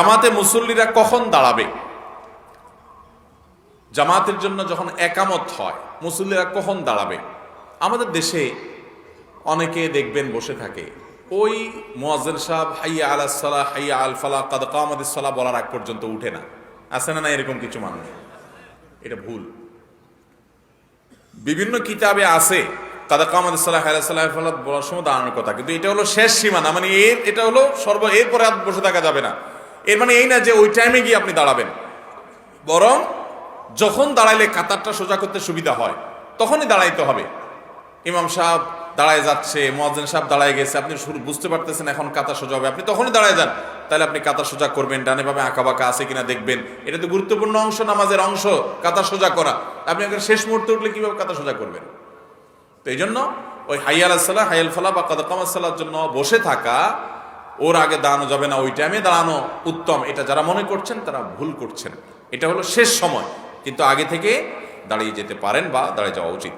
জামাতে মুসল্লিরা কখন দাঁড়াবে? জামাতের জন্য যখন একামত হয় মুসল্লিরা কখন দাঁড়াবে? আমাদের দেশে অনেকে দেখবেন বসে থাকে, ওই মুয়াজ্জিন সাহেব হাইয়া আলাস সালাহ হাইয়া আল ফালাহ কাদ কামাতিস সালাহ বলার আগ পর্যন্ত উঠে না। আছে না এরকম কিছু মানুষ? এটা ভুল। বিভিন্ন কিতাবে আছে কাদ কামাতিস সালাহ হাইয়া সালাহ ফালাহ বলার সময় দাঁড়ানোর কথা, কিন্তু এটা হলো শেষ সীমানা, মানে এটা হলো এরপরে আর বসে থাকা যাবে না। এর মানে এই না যে ওই টাইমে গিয়ে আপনি দাঁড়াবেন, বরং যখন দাঁড়াইলে কাতারটা সোজা করতে সুবিধা হয় তখনই দাঁড়াইতে হবে। ইমাম সাহেব দাঁড়ায় যাচ্ছে, মুয়াজ্জিন সাহেব দাঁড়ায় গেছে, আপনি বুঝতে পারতেছেন এখন কাতার সোজা হবে, আপনি তখনই দাঁড়ায় যান। তাহলে আপনি কাতার সোজা করবেন, ডানে বামে আঁকা বাঁকা আছে কিনা দেখবেন। এটা তো গুরুত্বপূর্ণ অংশ, নামাজের অংশ কাতার সোজা করা। আপনি একবার শেষ মুহূর্তে উঠলে কিভাবে কাতার সোজা করবেন? তো এই জন্য ওই হাইয়া আলাস সালাহ হাইয়াল ফালাহ বা কাদ কামাতিস সালাহর জন্য বসে থাকা, ওর আগে দাঁড়ানো যাবে না, ওই টাইমে দাঁড়ানো উত্তম। এটা যারা মনে করছেন তারা ভুল করছেন। এটা হলো শেষ সময়, কিন্তু আগে থেকে দাঁড়িয়ে যেতে পারেন বা দাঁড়িয়ে যাওয়া উচিত।